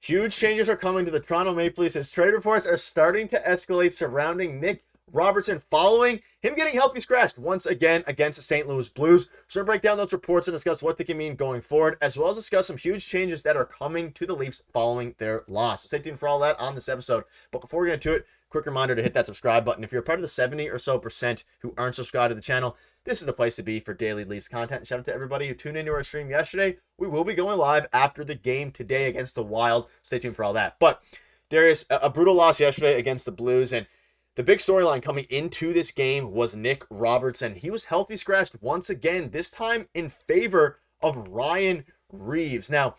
Huge changes are coming to the Toronto Maple Leafs as trade reports are starting to escalate surrounding Nick Robertson following him getting healthy scratched once again against the St. Louis Blues. So we'll break down those reports and discuss what they can mean going forward, as well as discuss some huge changes that are coming to the Leafs following their loss. So stay tuned for all that on this episode. But before we get into it, quick reminder to hit that subscribe button. If you're a part of the 70 or so percent who aren't subscribed to the channel, this is the place to be for daily Leafs content. Shout out to everybody who tuned into our stream yesterday. We will be going live after the game today against the Wild. Stay tuned for all that. But Darius, a brutal loss yesterday against the Blues, and the big storyline coming into this game was Nick Robertson. He was healthy scratched once again, this time in favor of Ryan Reaves. Now,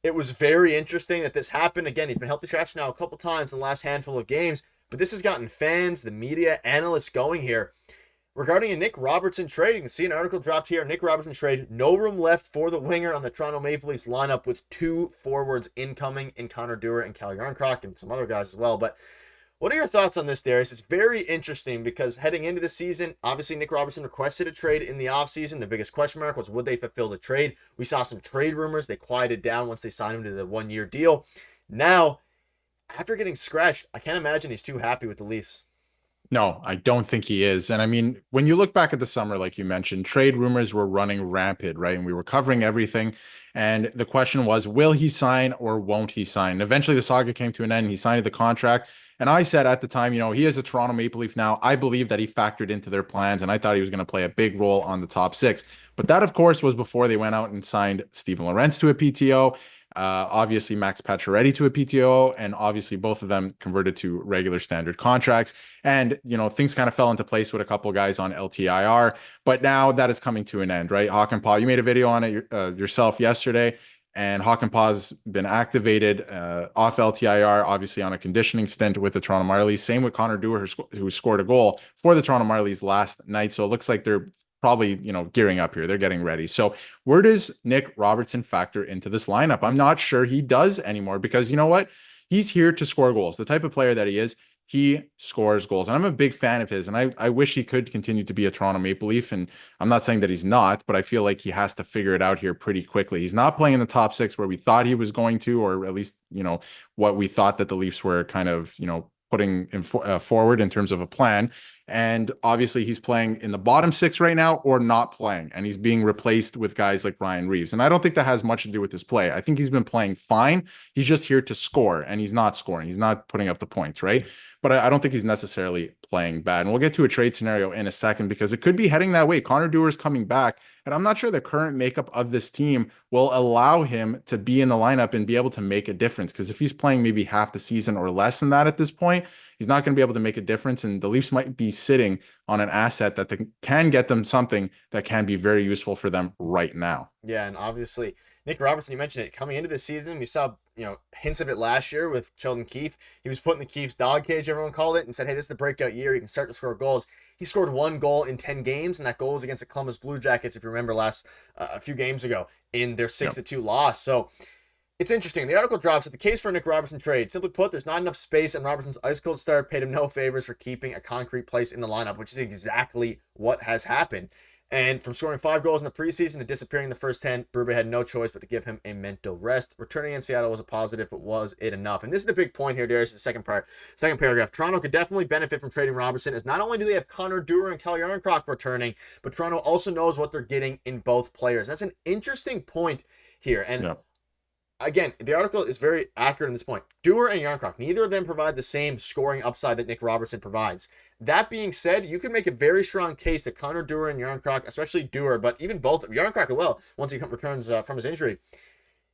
it was very interesting that this happened. Again, he's been healthy scratched now a couple times in the last handful of games, but this has gotten fans, the media, analysts going here. Regarding a Nick Robertson trade, you can see an article dropped here. Nick Robertson trade, no room left for the winger on the Toronto Maple Leafs lineup with two forwards incoming in Connor Dewar and Cal Yarncroc and some other guys as well. But what are your thoughts on this, Darius? It's very interesting because heading into the season, obviously Nick Robertson requested a trade in the offseason. The biggest question mark was, would they fulfill the trade? We saw some trade rumors. They quieted down once they signed him to the one-year deal. Now, after getting scratched, I can't imagine he's too happy with the Leafs. No, I don't think he is. And I mean, when you look back at the summer, like you mentioned, trade rumors were running rampant, right? And we were covering everything. And the question was, will he sign or won't he sign? And eventually the saga came to an end. He signed the contract. And I said at the time, he is a Toronto Maple Leaf now. I believe that he factored into their plans, and I thought he was going to play a big role on the top six. But that, of course, was before they went out and signed Steven Lorentz to a PTO. Obviously Max Pacioretty to a PTO, and obviously both of them converted to regular standard contracts. And, things kind of fell into place with a couple of guys on LTIR, but now that is coming to an end, right? Hakanpää, you made a video on it yourself yesterday, and Hakanpää's been activated off LTIR, obviously on a conditioning stint with the Toronto Marlies. Same with Connor Dewar, who scored a goal for the Toronto Marlies last night. So it looks like they're probably, gearing up here. They're getting ready. So where does Nick Robertson factor into this lineup? I'm not sure he does anymore because you know what? He's here to score goals. The type of player that he is, he scores goals. And I'm a big fan of his. And I wish he could continue to be a Toronto Maple Leaf. And I'm not saying that he's not, but I feel like he has to figure it out here pretty quickly. He's not playing in the top six where we thought he was going to, or at least, what we thought that the Leafs were kind of, putting forward in terms of a plan. And obviously he's playing in the bottom six right now or not playing. And he's being replaced with guys like Ryan Reaves. And I don't think that has much to do with his play. I think he's been playing fine. He's just here to score, and he's not scoring. He's not putting up the points, right? But I don't think he's necessarily playing bad. And we'll get to a trade scenario in a second because it could be heading that way. Connor Dewar is coming back, and I'm not sure the current makeup of this team will allow him to be in the lineup and be able to make a difference. Because if he's playing maybe half the season or less than that at this point, he's not going to be able to make a difference. And the Leafs might be sitting on an asset that can get them something that can be very useful for them right now. Yeah, and obviously Nick Robertson, you mentioned it, coming into this season, we saw hints of it last year with Sheldon Keefe. He was put in the Keefe's dog cage, everyone called it, and said, hey, this is the breakout year. You can start to score goals. He scored one goal in 10 games, and that goal was against the Columbus Blue Jackets, if you remember a few games ago, in their 6-2 loss. So it's interesting. The article drops that the case for a Nick Robertson trade, simply put, there's not enough space, and Robertson's ice-cold start paid him no favors for keeping a concrete place in the lineup, which is exactly what has happened. And from scoring 5 goals in the preseason to disappearing in the first 10, Berube had no choice but to give him a mental rest. Returning in Seattle was a positive, but was it enough? And this is the big point here, Darius, the second paragraph. Toronto could definitely benefit from trading Robertson, as not only do they have Connor Dewar and Cal Yarncroc returning, but Toronto also knows what they're getting in both players. That's an interesting point here. And again, the article is very accurate on this point. Dewar and Yarncroc, neither of them provide the same scoring upside that Nick Robertson provides. That being said, you can make a very strong case that Connor Dewar and Yarncroc, especially Dewar, but even both, Yarncroc as well, once he returns from his injury,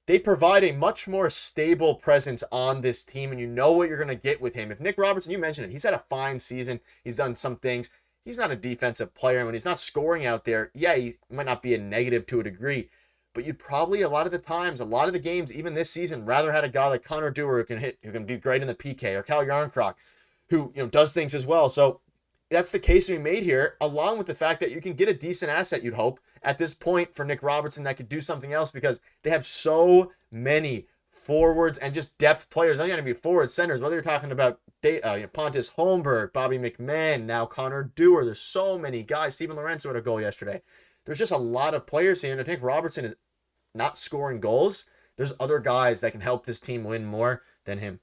they provide a much more stable presence on this team, and you know what you're going to get with him. If Nick Robertson, you mentioned it, he's had a fine season. He's done some things. He's not a defensive player. When he's not scoring out there, yeah, he might not be a negative to a degree, but you'd probably, a lot of the games, even this season, rather had a guy like Connor Dewar who can be great in the PK, or Cal Yarncroc, who does things as well. So that's the case to be made here, along with the fact that you can get a decent asset, you'd hope, at this point for Nick Robertson that could do something else, because they have so many forwards and just depth players. Not going to be forward centers, whether you're talking about Pontus Holmberg, Bobby McMahon, now Connor Dewar. There's so many guys. Steven Lorentz had a goal yesterday. There's just a lot of players here, and I think Robertson is not scoring goals. there's other guys that can help this team win more than him.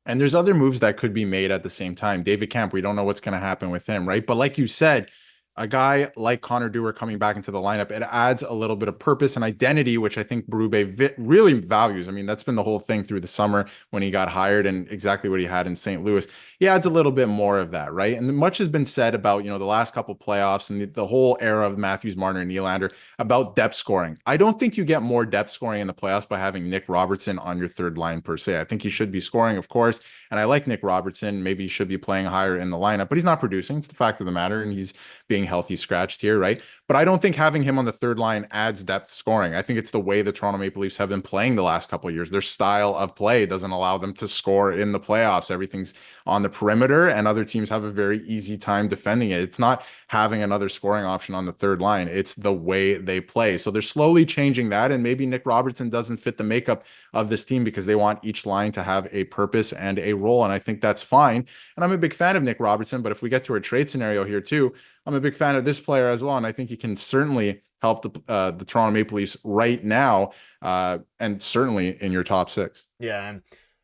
And there's other moves that could be made at the same time. David Kemp, we don't know what's going to happen with him, right? But like you said, a guy like Connor Dewar coming back into the lineup, it adds a little bit of purpose and identity, which I think Berube really values. I mean, that's been the whole thing through the summer when he got hired and exactly what he had in St. Louis. He adds a little bit more of that, right? And much has been said about, the last couple playoffs and the whole era of Matthews, Marner, and Nylander about depth scoring. I don't think you get more depth scoring in the playoffs by having Nick Robertson on your third line per se. I think he should be scoring, of course, and I like Nick Robertson. Maybe he should be playing higher in the lineup, but he's not producing. It's the fact of the matter, and he's being healthy scratched here, right? But I don't think having him on the third line adds depth scoring. I think it's the way the Toronto Maple Leafs have been playing the last couple of years. Their style of play doesn't allow them to score in the playoffs. Everything's on the perimeter, and other teams have a very easy time defending it. It's not having another scoring option on the third line. It's the way they play. So they're slowly changing that, and maybe Nick Robertson doesn't fit the makeup of this team because they want each line to have a purpose and a role, and I think that's fine. And I'm a big fan of Nick Robertson, but if we get to a trade scenario here too, I'm a big fan of this player as well, and I think he can certainly help the Toronto Maple Leafs right now, and certainly in your top six. Yeah, and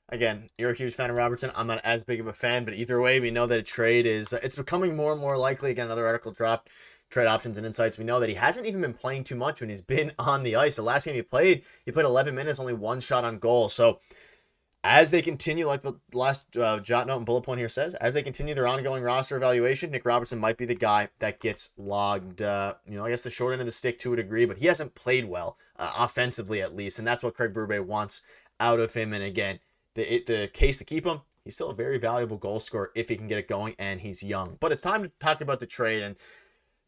again, you're a huge fan of Robertson. I'm not as big of a fan, but either way, we know that a trade is it's becoming more and more likely. Again, another article dropped, trade options and insights. We know that he hasn't even been playing too much when he's been on the ice. The last game he played 11 minutes, only one shot on goal. So as they continue, like the last jot note and bullet point here says, as they continue their ongoing roster evaluation, Nick Robertson might be the guy that gets logged, I guess the short end of the stick to a degree, but he hasn't played well, offensively at least, and that's what Craig Berube wants out of him. And again, the case to keep him, he's still a very valuable goal scorer if he can get it going, and he's young. But it's time to talk about the trade, and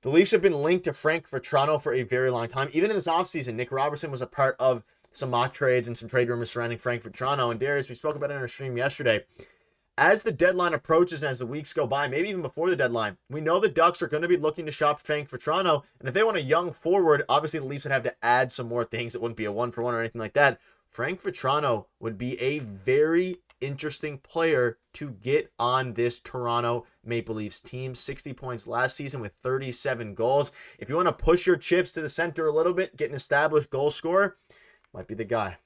the Leafs have been linked to Frank Vatrano for a very long time. Even in this offseason, Nick Robertson was a part of some mock trades and some trade rumors surrounding Frank Vatrano. And Darius, we spoke about it in our stream yesterday. As the deadline approaches and as the weeks go by, maybe even before the deadline, we know the Ducks are going to be looking to shop Frank Vatrano. And if they want a young forward, obviously the Leafs would have to add some more things. It wouldn't be a 1-for-1 or anything like that. Frank Vatrano would be a very interesting player to get on this Toronto Maple Leafs team. 60 points last season with 37 goals. If you want to push your chips to the center a little bit, get an established goal scorer, might be the guy.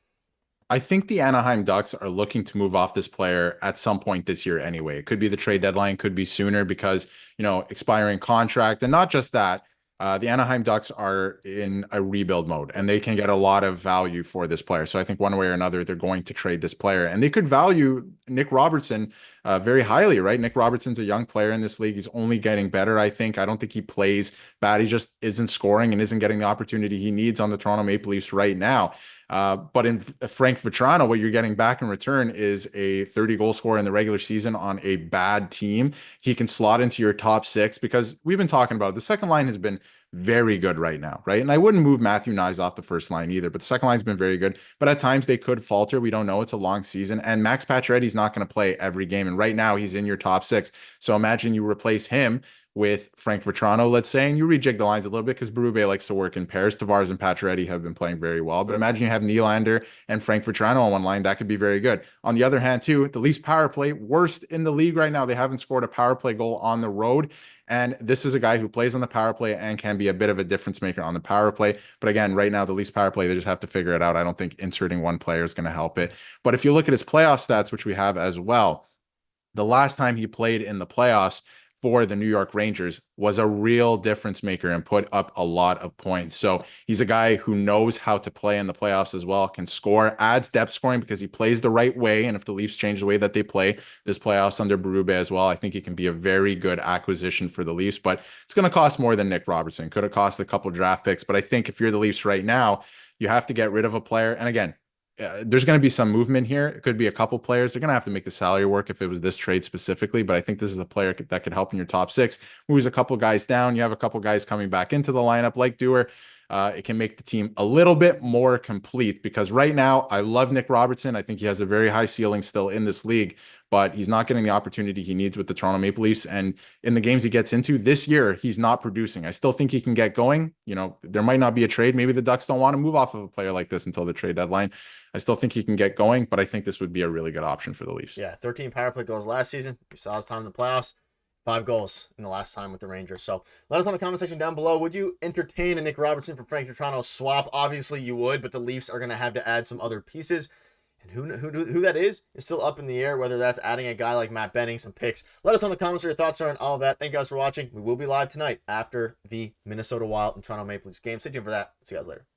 I think the Anaheim Ducks are looking to move off this player at some point this year anyway. It could be the trade deadline, could be sooner because, expiring contract. And not just that, the Anaheim Ducks are in a rebuild mode and they can get a lot of value for this player. So I think one way or another, they're going to trade this player and they could value Nick Robertson very highly, right? Nick Robertson's a young player in this league. He's only getting better, I think. I don't think he plays bad. He just isn't scoring and isn't getting the opportunity he needs on the Toronto Maple Leafs right now. But in Frank Vatrano, what you're getting back in return is a 30 goal scorer in the regular season on a bad team. He can slot into your top six because we've been talking about it. The second line has been very good right now, right? And I wouldn't move Matthew Nyes off the first line either, but the second line's been very good. But at times they could falter. We don't know. It's a long season. And Max Pacioretty's not going to play every game. And right now he's in your top six. So imagine you replace him with Frank Vatrano, let's say, and you rejig the lines a little bit because Berube likes to work in pairs. Tavares and Pacioretty have been playing very well, but imagine you have Nylander and Frank Vatrano on one line. That could be very good. On the other hand, too, the Leafs power play, worst in the league right now. They haven't scored a power play goal on the road. And this is a guy who plays on the power play and can be a bit of a difference maker on the power play. But again, right now, the Leafs power play, they just have to figure it out. I don't think inserting one player is going to help it. But if you look at his playoff stats, which we have as well, the last time he played in the playoffs for the New York Rangers was a real difference maker and put up a lot of points. So he's a guy who knows how to play in the playoffs as well, can score, adds depth scoring because he plays the right way. And if the Leafs change the way that they play this playoffs under Berube as well, I think he can be a very good acquisition for the Leafs, but it's going to cost more than Nick Robertson. Could have cost a couple draft picks, but I think if you're the Leafs right now, you have to get rid of a player. And again, there's going to be some movement here. It could be a couple players. They're going to have to make the salary work if it was this trade specifically, but I think this is a player that could help in your top six. Moves a couple guys down. You have a couple guys coming back into the lineup like Dewar. It can make the team a little bit more complete because right now I love Nick Robertson. I think he has a very high ceiling still in this league, but he's not getting the opportunity he needs with the Toronto Maple Leafs. And in the games he gets into this year, he's not producing. I still think he can get going. There might not be a trade. Maybe the Ducks don't want to move off of a player like this until the trade deadline. I still think he can get going, but I think this would be a really good option for the Leafs. Yeah, 13 power play goals last season. We saw his time in the playoffs. 5 goals in the last time with the Rangers. So let us know in the comment section down below. Would you entertain a Nick Robertson for Frank Vatrano swap? Obviously you would, but the Leafs are going to have to add some other pieces. And who that is still up in the air, whether that's adding a guy like Matt Benning, some picks. Let us know in the comments what your thoughts are on all of that. Thank you guys for watching. We will be live tonight after the Minnesota Wild and Toronto Maple Leafs game. Stay tuned for that. See you guys later.